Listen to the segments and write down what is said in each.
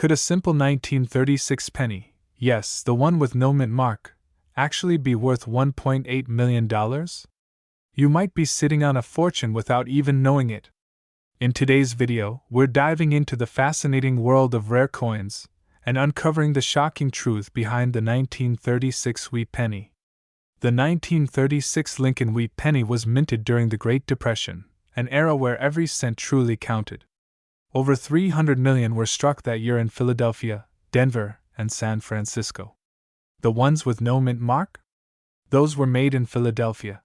Could a simple 1936 penny, yes, the one with no mint mark, actually be worth $1.8 million? You might be sitting on a fortune without even knowing it. In today's video, we're diving into the fascinating world of rare coins and uncovering the shocking truth behind the 1936 wheat penny. The 1936 Lincoln wheat penny was minted during the Great Depression, an era where every cent truly counted. Over 300 million were struck that year in Philadelphia, Denver, and San Francisco. The ones with no mint mark? Those were made in Philadelphia.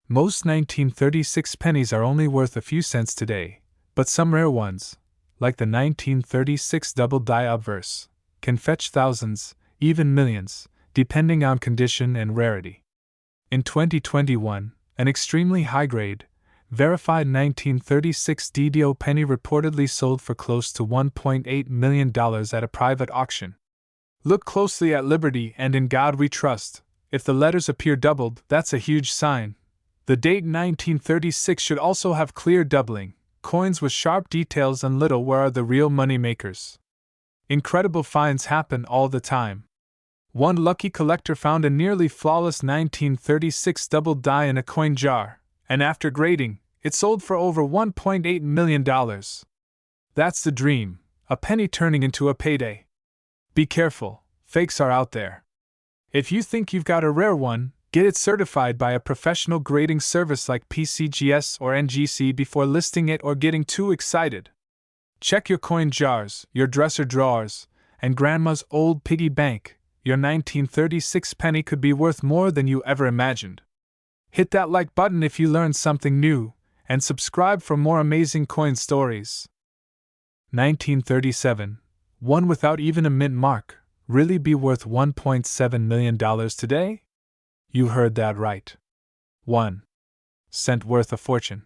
Most 1936 pennies are only worth a few cents today, but some rare ones, like the 1936 double-die obverse, can fetch thousands, even millions, depending on condition and rarity. In 2021, an extremely high-grade, verified 1936 DDO penny reportedly sold for close to $1.8 million at a private auction. Look closely at Liberty and In God We Trust. If the letters appear doubled, that's a huge sign. The date 1936 should also have clear doubling, coins with sharp details and little where are the real money makers. Incredible finds happen all the time. One lucky collector found a nearly flawless 1936 double die in a coin jar, and after grading, it sold for over $1.8 million. That's the dream, a penny turning into a payday. Be careful, fakes are out there. If you think you've got a rare one, get it certified by a professional grading service like PCGS or NGC before listing it or getting too excited. Check your coin jars, your dresser drawers, and grandma's old piggy bank. Your 1936 penny could be worth more than you ever imagined. Hit that like button if you learned something new, and subscribe for more amazing coin stories. 1937, one without even a mint mark, really be worth $1.7 million today? You heard that right. 1 cent worth a fortune.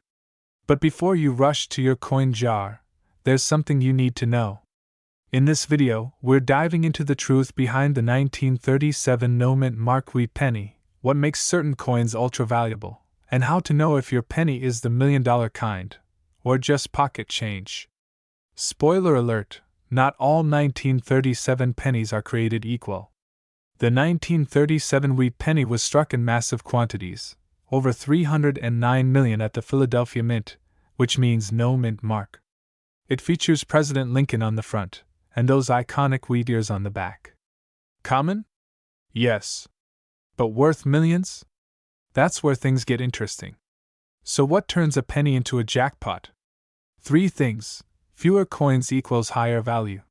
But before you rush to your coin jar, there's something you need to know. In this video, we're diving into the truth behind the 1937 no mint mark wheat penny, what makes certain coins ultra valuable, and how to know if your penny is the $1 million kind, or just pocket change. Spoiler alert, not all 1937 pennies are created equal. The 1937 wheat penny was struck in massive quantities, over 309 million at the Philadelphia Mint, which means no mint mark. It features President Lincoln on the front, and those iconic wheat ears on the back. Common? Yes. But worth millions? That's where things get interesting. So what turns a penny into a jackpot? 3 things. Fewer coins equals higher value.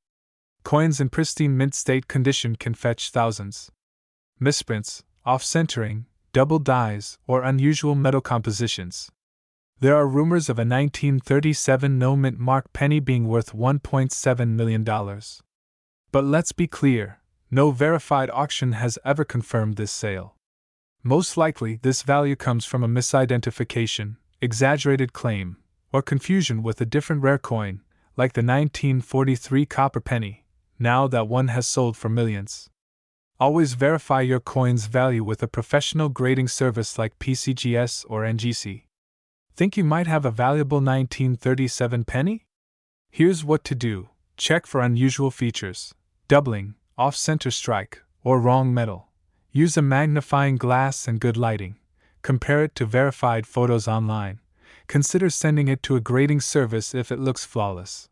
Coins in pristine mint state condition can fetch thousands. Misprints, off-centering, double dies, or unusual metal compositions. There are rumors of a 1937 no mint mark penny being worth $1.7 million. But let's be clear, no verified auction has ever confirmed this sale. Most likely, this value comes from a misidentification, exaggerated claim, or confusion with a different rare coin, like the 1943 copper penny, now that one has sold for millions. Always verify your coin's value with a professional grading service like PCGS or NGC. Think you might have a valuable 1937 penny? Here's what to do. Check for unusual features, doubling, off-center strike, or wrong metal. Use a magnifying glass and good lighting. Compare it to verified photos online. Consider sending it to a grading service if it looks flawless.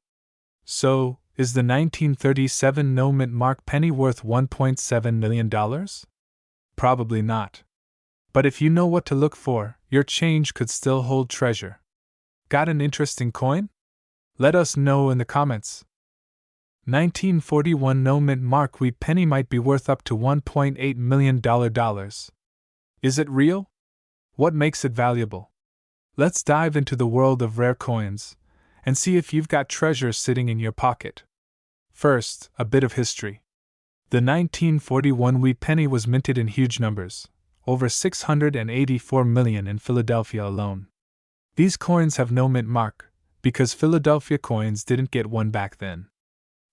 So, is the 1937 no mint mark penny worth $1.7 million? Probably not. But if you know what to look for, your change could still hold treasure. Got an interesting coin? Let us know in the comments. 1941 no mint mark wheat penny might be worth up to $1.8 million. Is it real? What makes it valuable? Let's dive into the world of rare coins and see if you've got treasure sitting in your pocket. First, a bit of history. The 1941 wheat penny was minted in huge numbers, over 684 million in Philadelphia alone. These coins have no mint mark, because Philadelphia coins didn't get one back then.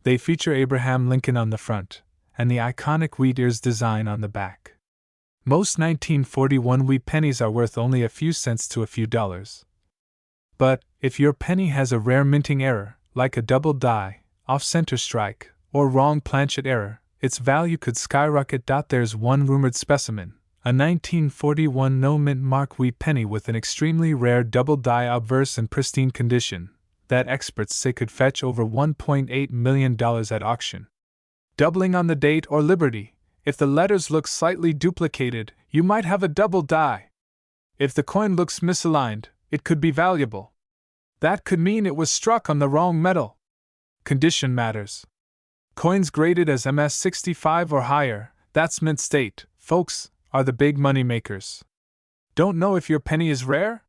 They feature Abraham Lincoln on the front, and the iconic wheat ears design on the back. Most 1941 wheat pennies are worth only a few cents to a few dollars. But, if your penny has a rare minting error, like a double die, off-center strike, or wrong planchet error, its value could skyrocket. There's one rumored specimen, a 1941 no-mint mark wheat penny with an extremely rare double die obverse in pristine condition, that experts say could fetch over $1.8 million at auction. Doubling on the date or liberty. If the letters look slightly duplicated, you might have a double die. If the coin looks misaligned, it could be valuable. That could mean it was struck on the wrong metal. Condition matters. Coins graded as MS65 or higher, that's mint state, folks, are the big money makers. Don't know if your penny is rare?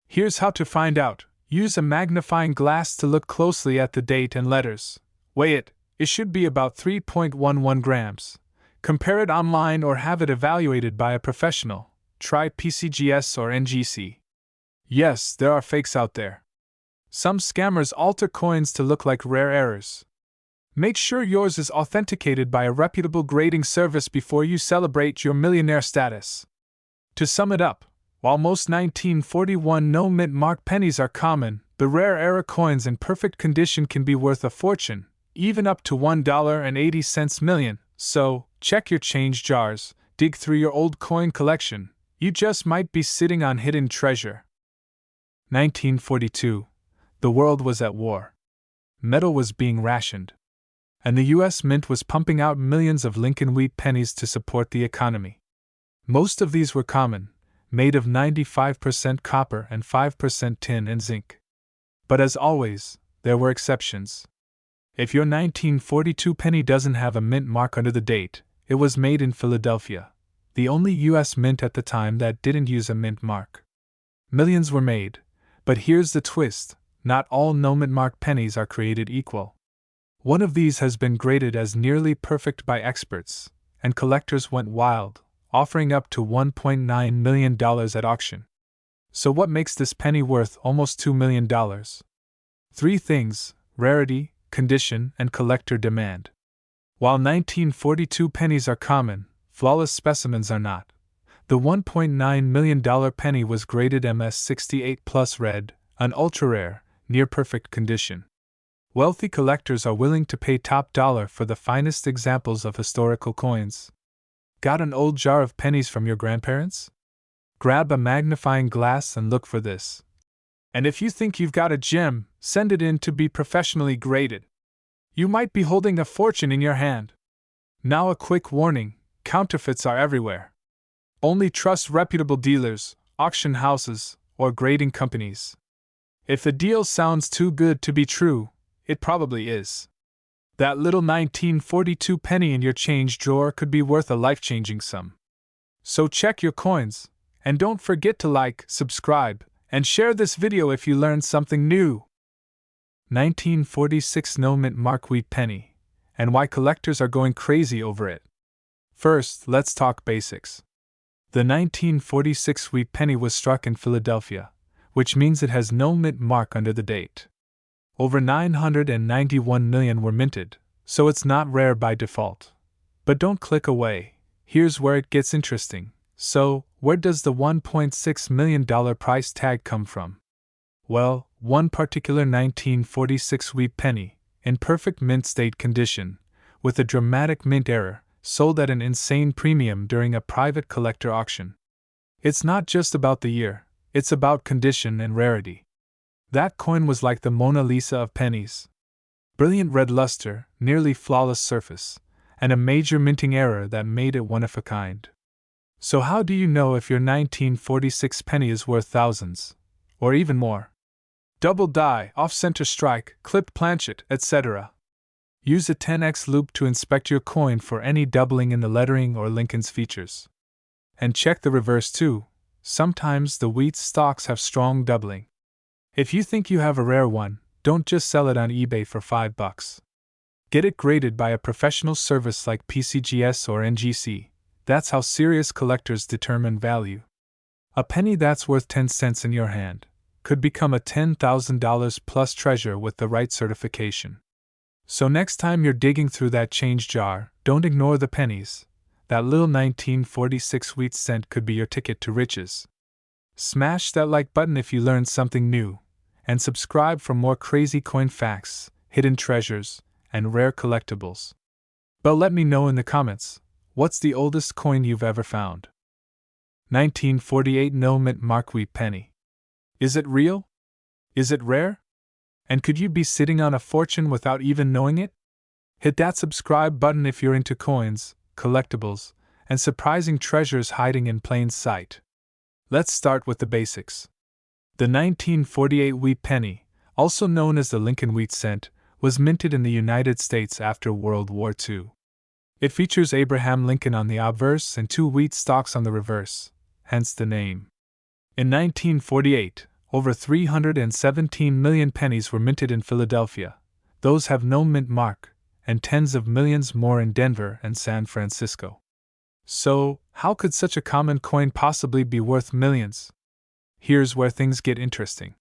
Here's how to find out. Use a magnifying glass to look closely at the date and letters. Weigh it. It should be about 3.11 grams. Compare it online or have it evaluated by a professional. Try PCGS or NGC. Yes, there are fakes out there. Some scammers alter coins to look like rare errors. Make sure yours is authenticated by a reputable grading service before you celebrate your millionaire status. To sum it up, while most 1941 no-mint mark pennies are common, the rare error coins in perfect condition can be worth a fortune, even up to $1.80 million. So, check your change jars, dig through your old coin collection. You just might be sitting on hidden treasure. 1942. The world was at war. Metal was being rationed. And the U.S. Mint was pumping out millions of Lincoln wheat pennies to support the economy. Most of these were common, made of 95% copper and 5% tin and zinc. But as always, there were exceptions. If your 1942 penny doesn't have a mint mark under the date, it was made in Philadelphia, the only U.S. mint at the time that didn't use a mint mark. Millions were made, but here's the twist: not all no-mint mark pennies are created equal. One of these has been graded as nearly perfect by experts, and collectors went wild, offering up to $1.9 million at auction. So what makes this penny worth almost $2 million? 3 things: rarity, condition, and collector demand. While 1942 pennies are common, flawless specimens are not. The $1.9 million penny was graded MS68 plus red, an ultra-rare, near-perfect condition. Wealthy collectors are willing to pay top dollar for the finest examples of historical coins. Got an old jar of pennies from your grandparents? Grab a magnifying glass and look for this. And if you think you've got a gem, send it in to be professionally graded. You might be holding a fortune in your hand. Now a quick warning: counterfeits are everywhere. Only trust reputable dealers, auction houses, or grading companies. If the deal sounds too good to be true, it probably is. That little 1942 penny in your change drawer could be worth a life-changing sum. So check your coins, and don't forget to like, subscribe, and share this video if you learned something new. 1946 no-mint mark wheat penny, and why collectors are going crazy over it. First, let's talk basics. The 1946 wheat penny was struck in Philadelphia, which means it has no mint mark under the date. Over 991 million were minted, so it's not rare by default. But don't click away, here's where it gets interesting. So, where does the $1.6 million price tag come from? Well, one particular 1946 wheat penny, in perfect mint state condition, with a dramatic mint error, sold at an insane premium during a private collector auction. It's not just about the year, it's about condition and rarity. That coin was like the Mona Lisa of pennies. Brilliant red luster, nearly flawless surface, and a major minting error that made it one of a kind. So how do you know if your 1946 penny is worth thousands, or even more? Double die, off-center strike, clipped planchet, etc. Use a 10x loupe to inspect your coin for any doubling in the lettering or Lincoln's features. And check the reverse too. Sometimes the wheat stocks have strong doubling. If you think you have a rare one, don't just sell it on eBay for $5. Get it graded by a professional service like PCGS or NGC. That's how serious collectors determine value. A penny that's worth 10 cents in your hand could become a $10,000 plus treasure with the right certification. So next time you're digging through that change jar, don't ignore the pennies. That little 1946 wheat cent could be your ticket to riches. Smash that like button if you learned something new, and subscribe for more crazy coin facts, hidden treasures, and rare collectibles. But let me know in the comments, what's the oldest coin you've ever found? 1948 No Mint Mark Wheat Penny. Is it real? Is it rare? And could you be sitting on a fortune without even knowing it? Hit that subscribe button if you're into coins, collectibles, and surprising treasures hiding in plain sight. Let's start with the basics. The 1948 wheat penny, also known as the Lincoln wheat cent, was minted in the United States after World War II. It features Abraham Lincoln on the obverse and 2 wheat stalks on the reverse, hence the name. In 1948, over 317 million pennies were minted in Philadelphia. Those have no mint mark, and tens of millions more in Denver and San Francisco. So, how could such a common coin possibly be worth millions? Here's where things get interesting.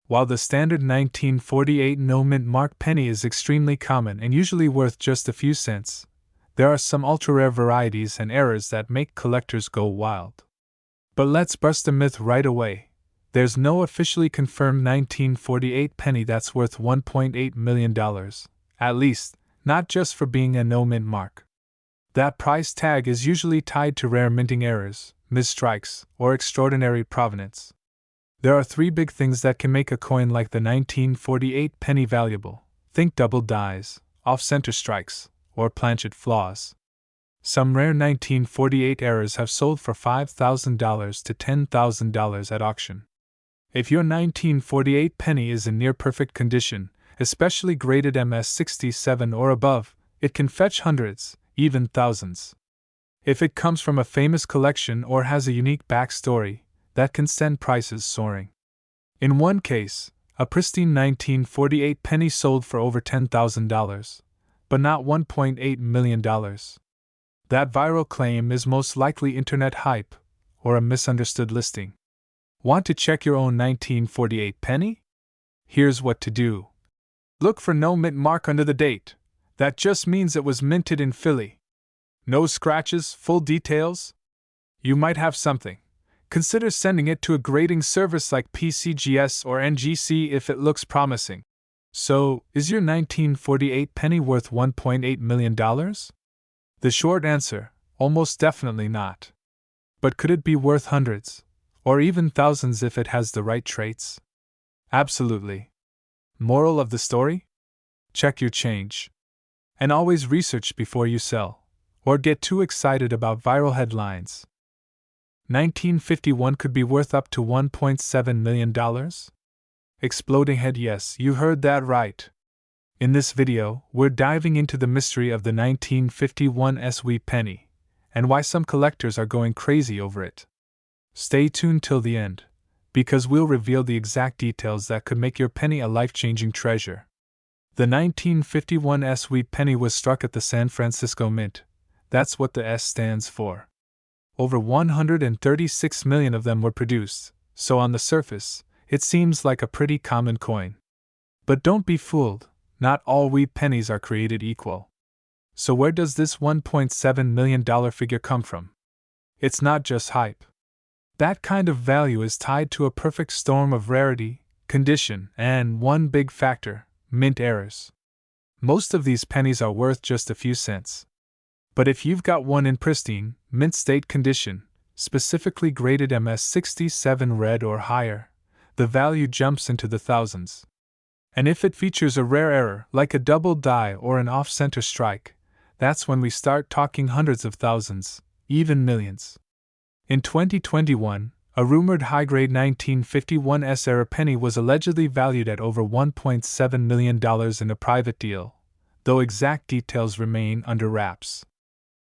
While the standard 1948 no mint mark penny is extremely common and usually worth just a few cents, there are some ultra-rare varieties and errors that make collectors go wild. But let's bust a myth right away. There's no officially confirmed 1948 penny that's worth $1.8 million, at least, not just for being a no mint mark. That price tag is usually tied to rare minting errors, misstrikes, or extraordinary provenance. There are 3 big things that can make a coin like the 1948 penny valuable. Think double dies, off-center strikes, or planchet flaws. Some rare 1948 errors have sold for $5,000 to $10,000 at auction. If your 1948 penny is in near-perfect condition, especially graded MS67 or above, it can fetch hundreds, even thousands. If it comes from a famous collection or has a unique backstory, that can send prices soaring. In one case, a pristine 1948 penny sold for over $10,000, but not $1.8 million. That viral claim is most likely internet hype or a misunderstood listing. Want to check your own 1948 penny? Here's what to do. Look for no mint mark under the date. That just means it was minted in Philly. No scratches, full details? You might have something. Consider sending it to a grading service like PCGS or NGC if it looks promising. So, is your 1948 penny worth $1.8 million? The short answer, almost definitely not. But could it be worth hundreds, or even thousands if it has the right traits? Absolutely. Moral of the story? Check your change. And always research before you sell, or get too excited about viral headlines. 1951 could be worth up to $1.7 million? Exploding head, yes, you heard that right. In this video, we're diving into the mystery of the 1951 wheat penny, and why some collectors are going crazy over it. Stay tuned till the end, because we'll reveal the exact details that could make your penny a life-changing treasure. The 1951 wheat penny was struck at the San Francisco Mint. That's what the S stands for. Over 136 million of them were produced, so on the surface, it seems like a pretty common coin. But don't be fooled, not all wheat pennies are created equal. So where does this $1.7 million figure come from? It's not just hype. That kind of value is tied to a perfect storm of rarity, condition, and one big factor: mint errors. Most of these pennies are worth just a few cents. But if you've got one in pristine, mint state condition, specifically graded MS67 red or higher, the value jumps into the thousands. And if it features a rare error, like a double die or an off-center strike, that's when we start talking hundreds of thousands, even millions. In 2021, a rumored high-grade 1951 error penny was allegedly valued at over $1.7 million in a private deal, though exact details remain under wraps.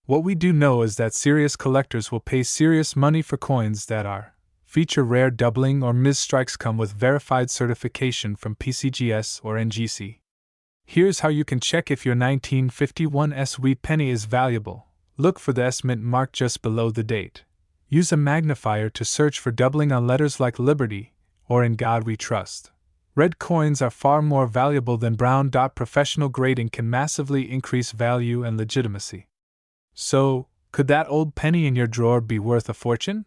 What we do know is that serious collectors will pay serious money for coins that feature rare doubling or misstrikes, come with verified certification from PCGS or NGC. Here's how you can check if your 1951 wheat penny is valuable. Look for the S mint mark just below the date. Use a magnifier to search for doubling on letters like Liberty or In God We Trust. Red coins are far more valuable than brown. Professional grading can massively increase value and legitimacy. So, could that old penny in your drawer be worth a fortune?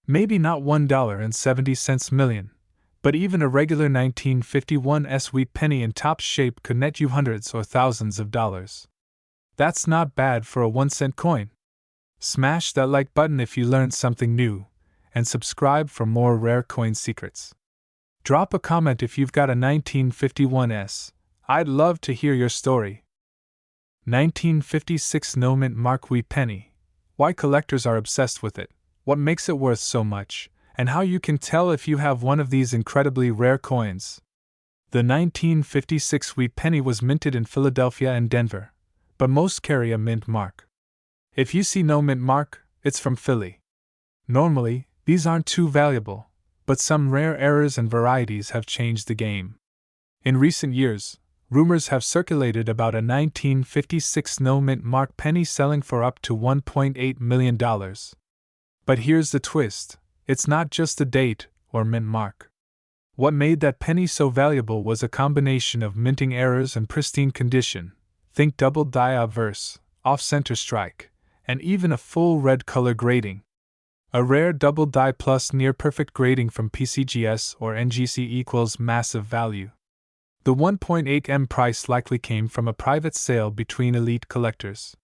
Maybe not $1.70 million, But even a regular 1951 wheat penny in top shape could net you hundreds or thousands of dollars. That's not bad for a 1-cent coin. Smash that like button if you learned something new, and subscribe for more rare coin secrets. Drop a comment if you've got a 1951. I'd love to hear your story. 1956 No Mint Mark Wheat Penny. Why collectors are obsessed with it, what makes it worth so much, and how you can tell if you have one of these incredibly rare coins. The 1956 wheat penny was minted in Philadelphia and Denver, but most carry a mint mark. If you see no mint mark, it's from Philly. Normally, these aren't too valuable, but some rare errors and varieties have changed the game. In recent years, rumors have circulated about a 1956 no mint mark penny selling for up to $1.8 million. But here's the twist. It's not just the date or mint mark. What made that penny so valuable was a combination of minting errors and pristine condition. Think double die obverse, off-center strike, and even a full red color grading. A rare double die plus near-perfect grading from PCGS or NGC equals massive value. The 1.8 M price likely came from a private sale between elite collectors.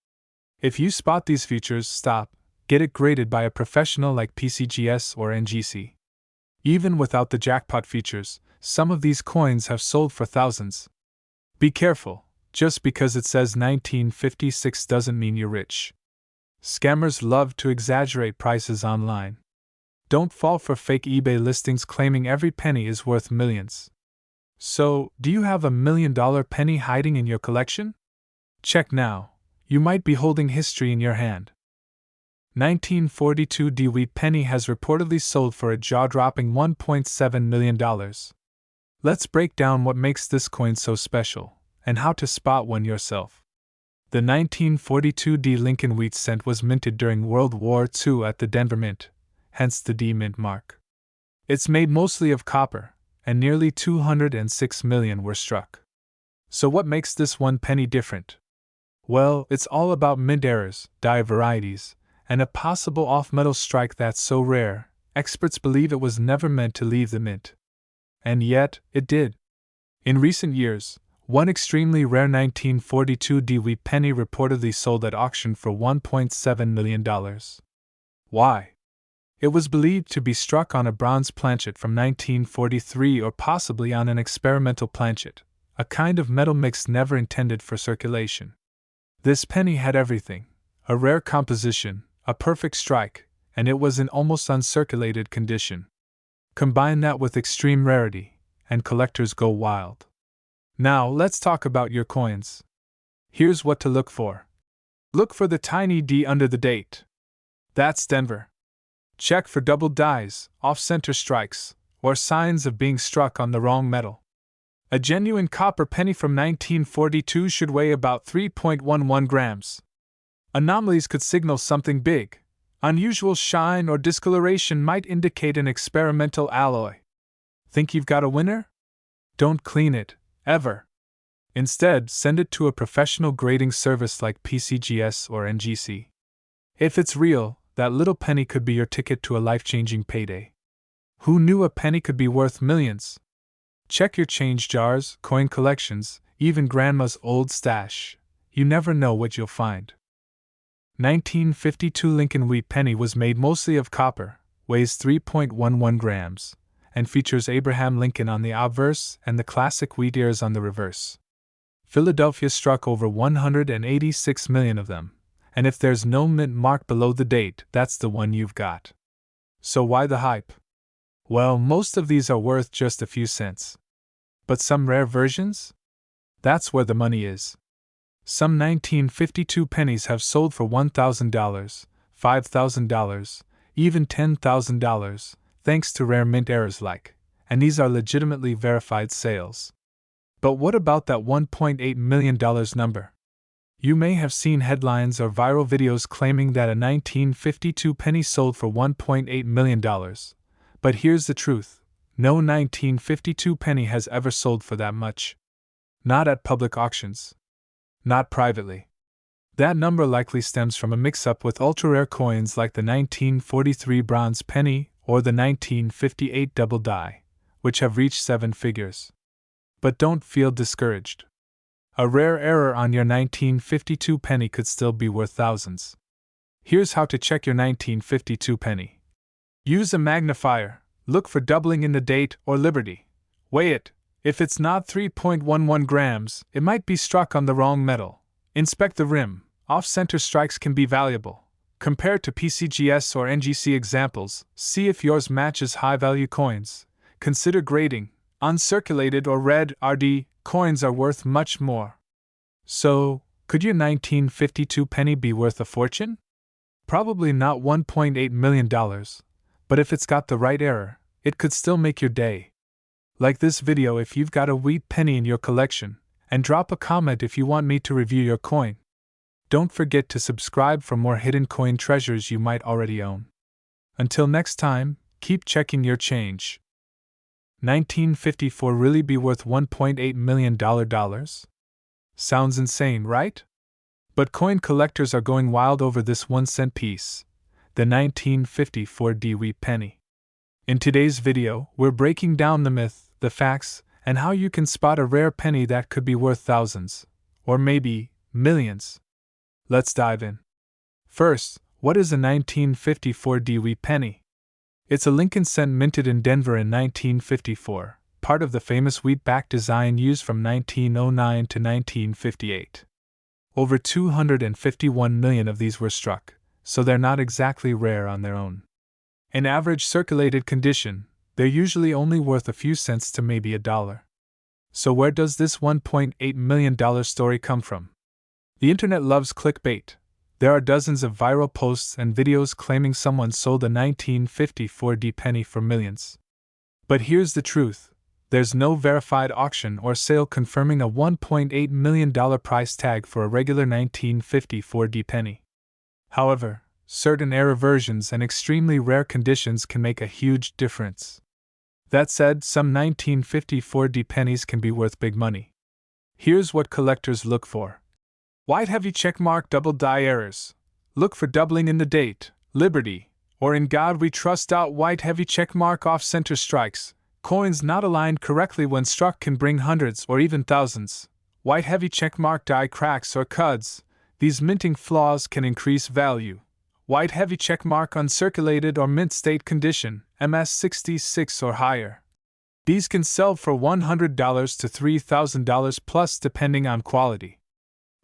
If you spot these features, stop. Get it graded by a professional like PCGS or NGC. Even without the jackpot features, some of these coins have sold for thousands. Be careful, just because it says 1956 doesn't mean you're rich. Scammers love to exaggerate prices online. Don't fall for fake eBay listings claiming every penny is worth millions. So, do you have a $1 million penny hiding in your collection? Check now. You might be holding history in your hand. 1942 D wheat penny has reportedly sold for a jaw-dropping $1.7 million. Let's break down what makes this coin so special, and how to spot one yourself. The 1942 D Lincoln wheat cent was minted during World War II at the Denver Mint, hence the D Mint mark. It's made mostly of copper, and nearly 206 million were struck. So what makes this one penny different? Well, it's all about mint errors, die varieties, and a possible off-metal strike that's so rare, experts believe it was never meant to leave the mint. And yet, it did. In recent years, one extremely rare 1942 D wheat penny reportedly sold at auction for $1.7 million. Why? It was believed to be struck on a bronze planchet from 1943 or possibly on an experimental planchet, a kind of metal mix never intended for circulation. This penny had everything: a rare composition, a perfect strike, and it was in almost uncirculated condition. Combine that with extreme rarity, and collectors go wild. Now, let's talk about your coins. Here's what to look for. Look for the tiny D under the date. That's Denver. Check for double dies, off-center strikes, or signs of being struck on the wrong metal. A genuine copper penny from 1942 should weigh about 3.11 grams. Anomalies could signal something big. Unusual shine or discoloration might indicate an experimental alloy. Think you've got a winner? Don't clean it, ever. Instead, send it to a professional grading service like PCGS or NGC. If it's real, that little penny could be your ticket to a life-changing payday. Who knew a penny could be worth millions? Check your change jars, coin collections, even grandma's old stash. You never know what you'll find. 1952 Lincoln wheat penny was made mostly of copper, weighs 3.11 grams, and features Abraham Lincoln on the obverse and the classic wheat ears on the reverse. Philadelphia struck over 186 million of them, and if there's no mint mark below the date, that's the one you've got. So why the hype? Well, most of these are worth just a few cents. But some rare versions? That's where the money is. Some 1952 pennies have sold for $1,000, $5,000, even $10,000, thanks to rare mint errors and these are legitimately verified sales. But what about that $1.8 million number? You may have seen headlines or viral videos claiming that a 1952 penny sold for $1.8 million. But here's the truth: no 1952 penny has ever sold for that much. Not at public auctions. Not privately. That number likely stems from a mix-up with ultra-rare coins like the 1943 bronze penny or the 1958 double die, which have reached 7 figures. But don't feel discouraged. A rare error on your 1952 penny could still be worth thousands. Here's how to check your 1952 penny. Use a magnifier. Look for doubling in the date or liberty. Weigh it. If it's not 3.11 grams, it might be struck on the wrong metal. Inspect the rim. Off-center strikes can be valuable. Compare to PCGS or NGC examples. See if yours matches high-value coins. Consider grading. Uncirculated or red RD coins are worth much more. So, could your 1952 penny be worth a fortune? Probably not $1.8 million, but if it's got the right error, it could still make your day. Like this video if you've got a wheat penny in your collection, and drop a comment if you want me to review your coin. Don't forget to subscribe for more hidden coin treasures you might already own. Until next time, keep checking your change. 1954 really be worth $1.8 million? Sounds insane, right? But coin collectors are going wild over this 1-cent piece, the 1954 wheat penny. In today's video, we're breaking down the myth, the facts, and how you can spot a rare penny that could be worth thousands, or maybe millions. Let's dive in. First, what is a 1954 wheat penny? It's a Lincoln cent minted in Denver in 1954, part of the famous wheat-back design used from 1909 to 1958. Over 251 million of these were struck, so they're not exactly rare on their own. In average circulated condition, they're usually only worth a few cents to maybe $1. So where does this $1.8 million story come from? The internet loves clickbait. There are dozens of viral posts and videos claiming someone sold a 1954 penny for millions. But here's the truth. There's no verified auction or sale confirming a $1.8 million price tag for a regular 1954 penny. However, certain error versions and extremely rare conditions can make a huge difference. That said, some 1954 pennies can be worth big money. Here's what collectors look for. White heavy checkmark double die errors. Look for doubling in the date, liberty, or in God we trust. White heavy checkmark off-center strikes. Coins not aligned correctly when struck can bring hundreds or even thousands. White heavy checkmark die cracks or cuds. These minting flaws can increase value. White heavy checkmark uncirculated or mint state condition, MS66 or higher. These can sell for $100 to $3,000 plus depending on quality.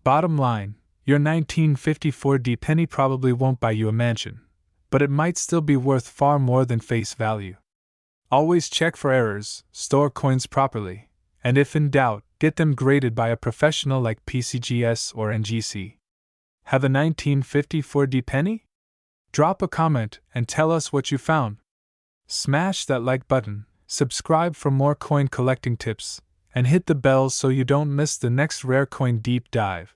Bottom line, your 1954 penny probably won't buy you a mansion, but it might still be worth far more than face value. Always check for errors, store coins properly, and if in doubt, get them graded by a professional like PCGS or NGC. Have a 1954 penny? Drop a comment and tell us what you found. Smash that like button, subscribe for more coin collecting tips, and hit the bell so you don't miss the next rare coin deep dive.